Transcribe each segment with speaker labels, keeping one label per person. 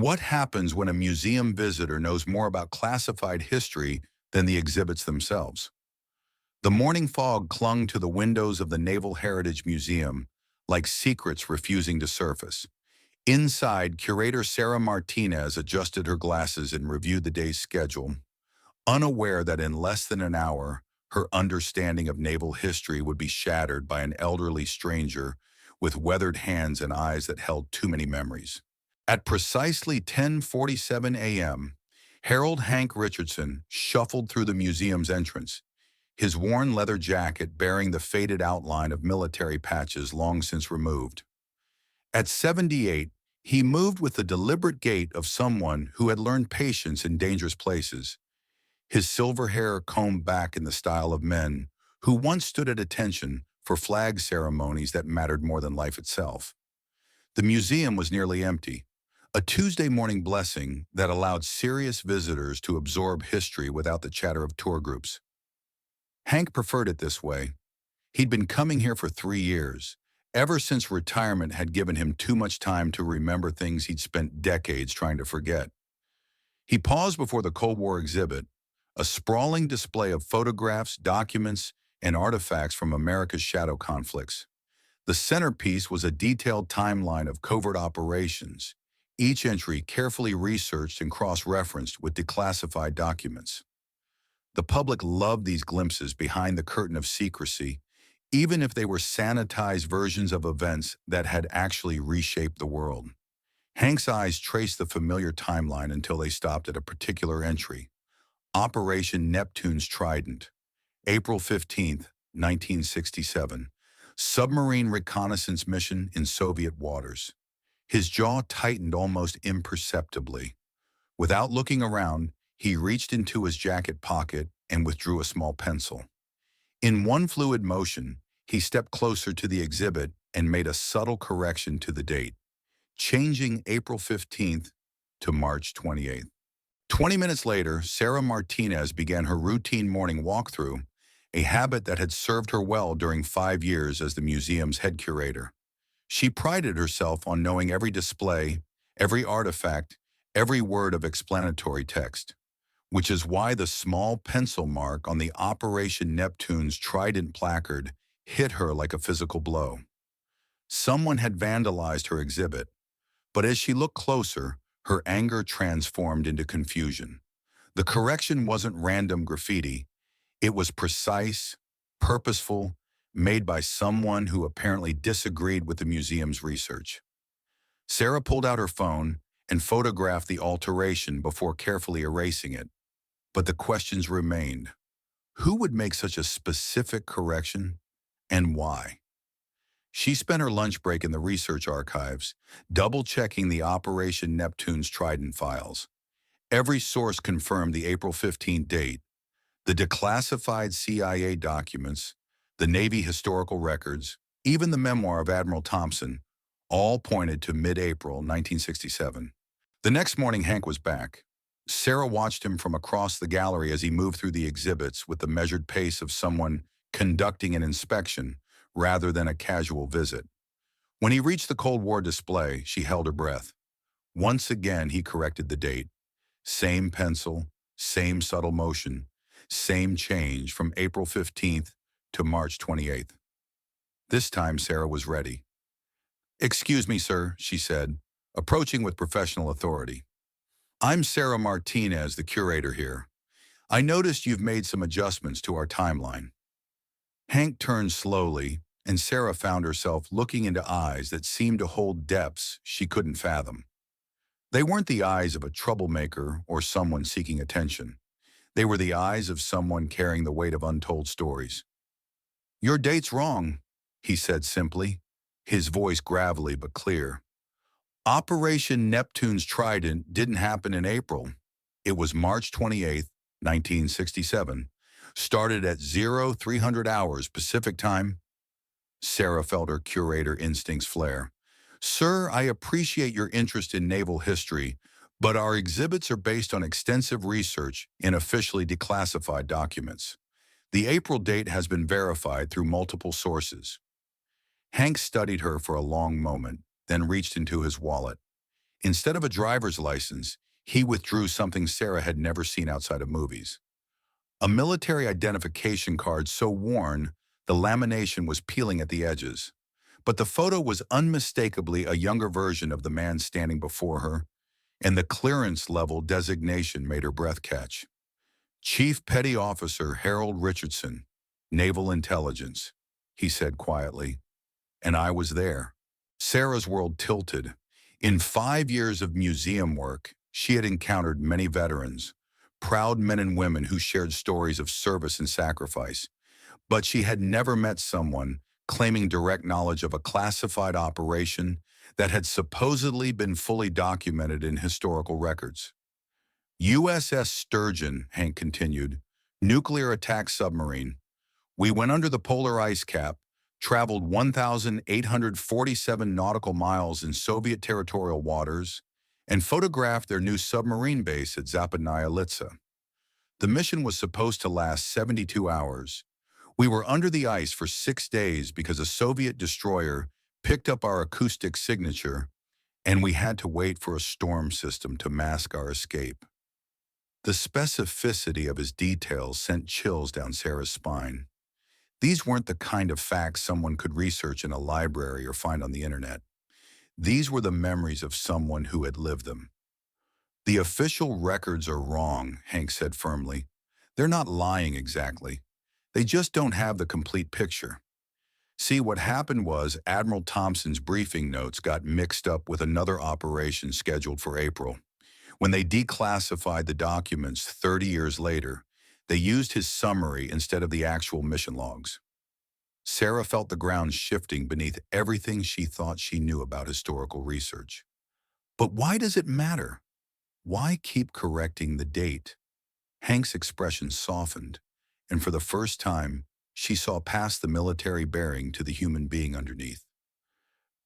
Speaker 1: What happens when a museum visitor knows more about classified history than the exhibits themselves? The morning fog clung to the windows of the Naval Heritage Museum like secrets refusing to surface. Inside, curator Sarah Martinez adjusted her glasses and reviewed the day's schedule, unaware that in less than an hour, her understanding of naval history would be shattered by an elderly stranger with weathered hands and eyes that held too many memories. At precisely 10:47 a.m., Harold Hank Richardson shuffled through the museum's entrance, his worn leather jacket bearing the faded outline of military patches long since removed. At 78, he moved with the deliberate gait of someone who had learned patience in dangerous places, his silver hair combed back in the style of men who once stood at attention for flag ceremonies that mattered more than life itself. The museum was nearly empty, a Tuesday morning blessing that allowed serious visitors to absorb history without the chatter of tour groups. Hank preferred it this way. He'd been coming here for 3 years, ever since retirement had given him too much time to remember things he'd spent decades trying to forget. He paused before the Cold War exhibit, a sprawling display of photographs, documents, and artifacts from America's shadow conflicts. The centerpiece was a detailed timeline of covert operations, each entry carefully researched and cross-referenced with declassified documents. The public loved these glimpses behind the curtain of secrecy, even if they were sanitized versions of events that had actually reshaped the world. Hank's eyes traced the familiar timeline until they stopped at a particular entry: Operation Neptune's Trident, April 15th, 1967, submarine reconnaissance mission in Soviet waters. His jaw tightened almost imperceptibly. Without looking around, he reached into his jacket pocket and withdrew a small pencil. In one fluid motion, he stepped closer to the exhibit and made a subtle correction to the date, changing April 15th to March 28th. 20 minutes later, Sarah Martinez began her routine morning walkthrough, a habit that had served her well during 5 years as the museum's head curator. She prided herself on knowing every display, every artifact, every word of explanatory text, which is why the small pencil mark on the Operation Neptune's Trident placard hit her like a physical blow. Someone had vandalized her exhibit, but as she looked closer, her anger transformed into confusion. The correction wasn't random graffiti. It was precise, purposeful, made by someone who apparently disagreed with the museum's research. Sarah pulled out her phone and photographed the alteration before carefully erasing it. But the questions remained. Who would make such a specific correction, and why? She spent her lunch break in the research archives, double-checking the Operation Neptune's Trident files. Every source confirmed the April 15th date. The declassified CIA documents, the Navy historical records, even the memoir of Admiral Thompson, all pointed to mid-April 1967. The next morning, Hank was back. Sarah watched him from across the gallery as he moved through the exhibits with the measured pace of someone conducting an inspection rather than a casual visit. When he reached the Cold War display, she held her breath. Once again, he corrected the date. Same pencil, same subtle motion, same change from April 15th to March 28th. This time, Sarah was ready. "Excuse me, sir," she said, approaching with professional authority. "I'm Sarah Martinez, the curator here. I noticed you've made some adjustments to our timeline." Hank turned slowly, and Sarah found herself looking into eyes that seemed to hold depths she couldn't fathom. They weren't the eyes of a troublemaker or someone seeking attention. They were the eyes of someone carrying the weight of untold stories. "Your date's wrong," he said simply, his voice gravelly but clear. "Operation Neptune's Trident didn't happen in April. It was March 28th, 1967, started at 0300 hours Pacific time." Sarah felt her curator instincts flare. "Sir, I appreciate your interest in naval history, but our exhibits are based on extensive research in officially declassified documents. The April date has been verified through multiple sources." Hank studied her for a long moment, then reached into his wallet. Instead of a driver's license, he withdrew something Sarah had never seen outside of movies. A military identification card so worn, the lamination was peeling at the edges. But the photo was unmistakably a younger version of the man standing before her, and the clearance level designation made her breath catch. Chief Petty Officer Harold Richardson, Naval Intelligence, he said quietly. And I was there. Sarah's world tilted. In 5 years of museum work, she had encountered many veterans, proud men and women who shared stories of service and sacrifice. But she had never met someone claiming direct knowledge of a classified operation that had supposedly been fully documented in historical records. USS Sturgeon, Hank continued, nuclear attack submarine. We went under the polar ice cap, traveled 1,847 nautical miles in Soviet territorial waters, and photographed their new submarine base at Zapадная Litsa. The mission was supposed to last 72 hours. We were under the ice for 6 days because a Soviet destroyer picked up our acoustic signature, and we had to wait for a storm system to mask our escape. The specificity of his details sent chills down Sarah's spine. These weren't the kind of facts someone could research in a library or find on the internet. These were the memories of someone who had lived them. The official records are wrong, Hank said firmly. They're not lying exactly. They just don't have the complete picture. See, what happened was Admiral Thompson's briefing notes got mixed up with another operation scheduled for April. When they declassified the documents 30 years later, they used his summary instead of the actual mission logs. Sarah felt the ground shifting beneath everything she thought she knew about historical research. But why does it matter? Why keep correcting the date? Hank's expression softened, and for the first time, she saw past the military bearing to the human being underneath.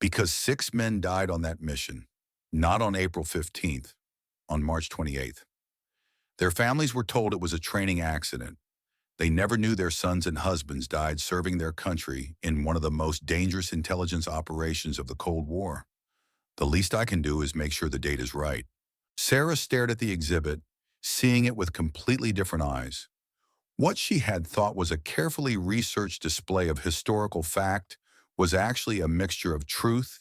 Speaker 1: Because 6 men died on that mission, not on April 15th, on March 28th. Their families were told it was a training accident. They never knew their sons and husbands died serving their country in one of the most dangerous intelligence operations of the Cold War. The least I can do is make sure the date is right. Sarah stared at the exhibit, seeing it with completely different eyes. What she had thought was a carefully researched display of historical fact was actually a mixture of truth,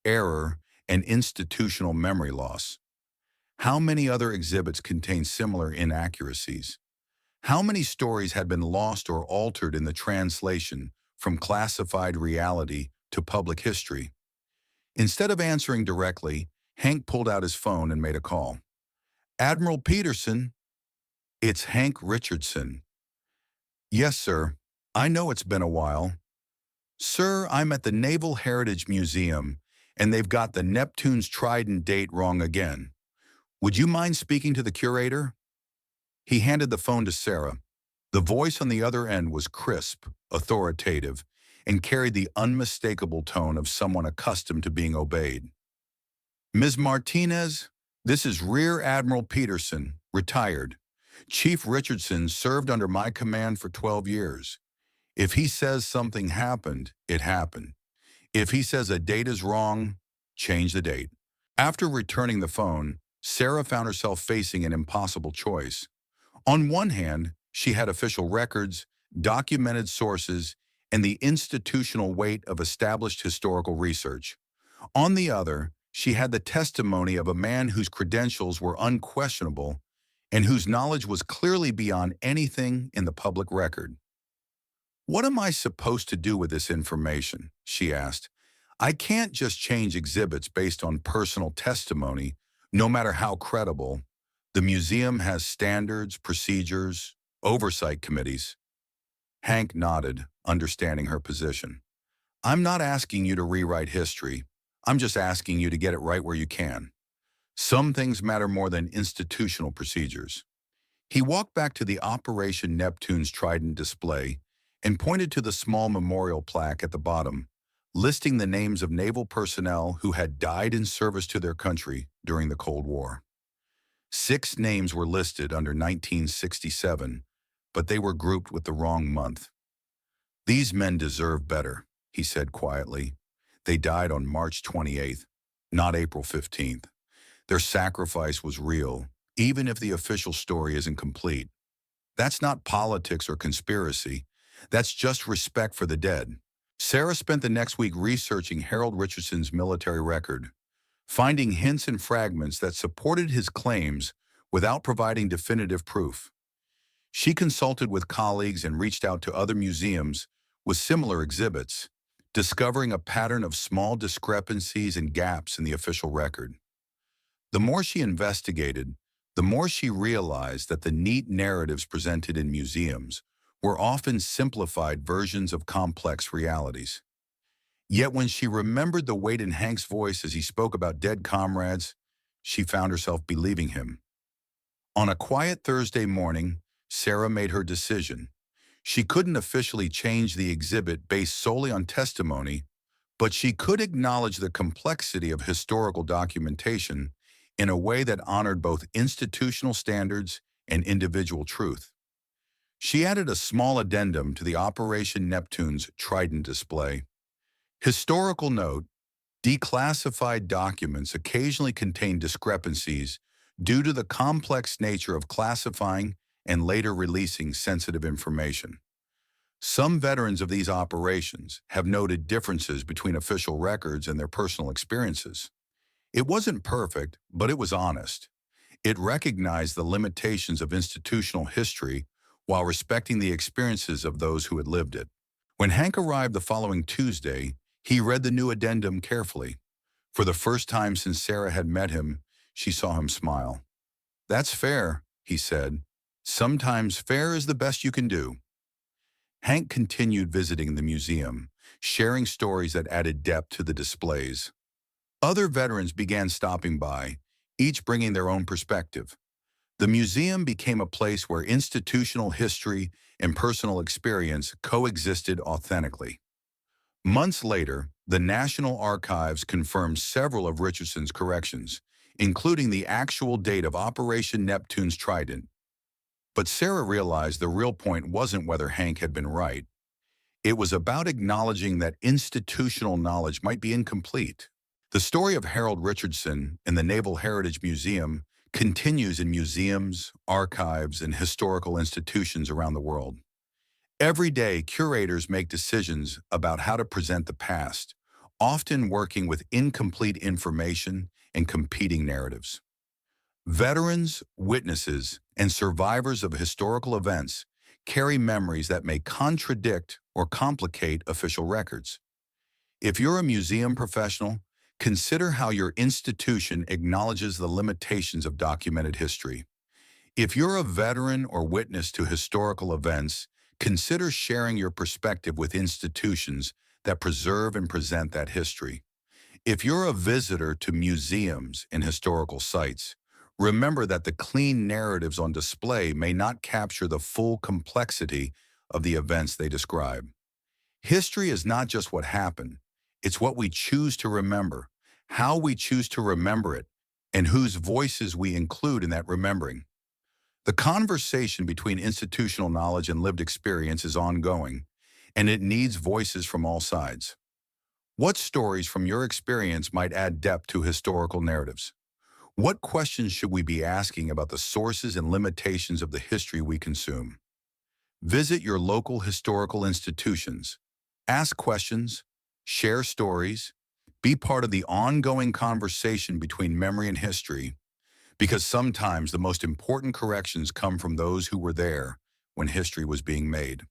Speaker 1: error, and institutional memory loss. How many other exhibits contain similar inaccuracies? How many stories had been lost or altered in the translation from classified reality to public history? Instead of answering directly, Hank pulled out his phone and made a call. Admiral Peterson. It's Hank Richardson. Yes, sir. I know it's been a while. Sir, I'm at the Naval Heritage Museum, and they've got the Neptune's Trident date wrong again. Would you mind speaking to the curator? He handed the phone to Sarah. The voice on the other end was crisp, authoritative, and carried the unmistakable tone of someone accustomed to being obeyed. Ms. Martinez, this is Rear Admiral Peterson, retired. Chief Richardson served under my command for 12 years. If he says something happened, it happened. If he says a date is wrong, change the date. After returning the phone, Sarah found herself facing an impossible choice. On one hand, she had official records, documented sources, and the institutional weight of established historical research. On the other, she had the testimony of a man whose credentials were unquestionable and whose knowledge was clearly beyond anything in the public record. What am I supposed to do with this information? She asked. I can't just change exhibits based on personal testimony, no matter how credible. The museum has standards, procedures, oversight committees. Hank nodded, understanding her position. I'm not asking you to rewrite history. I'm just asking you to get it right where you can. Some things matter more than institutional procedures. He walked back to the Operation Neptune's Trident display and pointed to the small memorial plaque at the bottom, listing the names of naval personnel who had died in service to their country during the Cold War. 6 names were listed under 1967, but they were grouped with the wrong month. These men deserve better, he said quietly. They died on March 28th, not April 15th. Their sacrifice was real, even if the official story isn't complete. That's not politics or conspiracy. That's just respect for the dead. Sarah spent the next week researching Harold Richardson's military record, finding hints and fragments that supported his claims without providing definitive proof. She consulted with colleagues and reached out to other museums with similar exhibits, discovering a pattern of small discrepancies and gaps in the official record. The more she investigated, the more she realized that the neat narratives presented in museums were often simplified versions of complex realities. Yet when she remembered the weight in Hank's voice as he spoke about dead comrades, she found herself believing him. On a quiet Thursday morning, Sarah made her decision. She couldn't officially change the exhibit based solely on testimony, but she could acknowledge the complexity of historical documentation in a way that honored both institutional standards and individual truth. She added a small addendum to the Operation Neptune's Trident display. Historical note: declassified documents occasionally contain discrepancies due to the complex nature of classifying and later releasing sensitive information. Some veterans of these operations have noted differences between official records and their personal experiences. It wasn't perfect, but it was honest. It recognized the limitations of institutional history while respecting the experiences of those who had lived it. When Hank arrived the following Tuesday, he read the new addendum carefully. For the first time since Sarah had met him, she saw him smile. "That's fair," he said. "Sometimes fair is the best you can do." Hank continued visiting the museum, sharing stories that added depth to the displays. Other veterans began stopping by, each bringing their own perspective. The museum became a place where institutional history and personal experience coexisted authentically. Months later, the National Archives confirmed several of Richardson's corrections, including the actual date of Operation Neptune's Trident. But Sarah realized the real point wasn't whether Hank had been right. It was about acknowledging that institutional knowledge might be incomplete. The story of Harold Richardson in the Naval Heritage Museum continues in museums, archives, and historical institutions around the world. Every day, curators make decisions about how to present the past, often working with incomplete information and competing narratives. Veterans, witnesses, and survivors of historical events carry memories that may contradict or complicate official records. If you're a museum professional, consider how your institution acknowledges the limitations of documented history. If you're a veteran or witness to historical events, consider sharing your perspective with institutions that preserve and present that history. If you're a visitor to museums and historical sites, remember that the clean narratives on display may not capture the full complexity of the events they describe. History is not just what happened, it's what we choose to remember, how we choose to remember it, and whose voices we include in that remembering. The conversation between institutional knowledge and lived experience is ongoing, and it needs voices from all sides. What stories from your experience might add depth to historical narratives? What questions should we be asking about the sources and limitations of the history we consume? Visit your local historical institutions. Ask questions, share stories, be part of the ongoing conversation between memory and history, because sometimes the most important corrections come from those who were there when history was being made.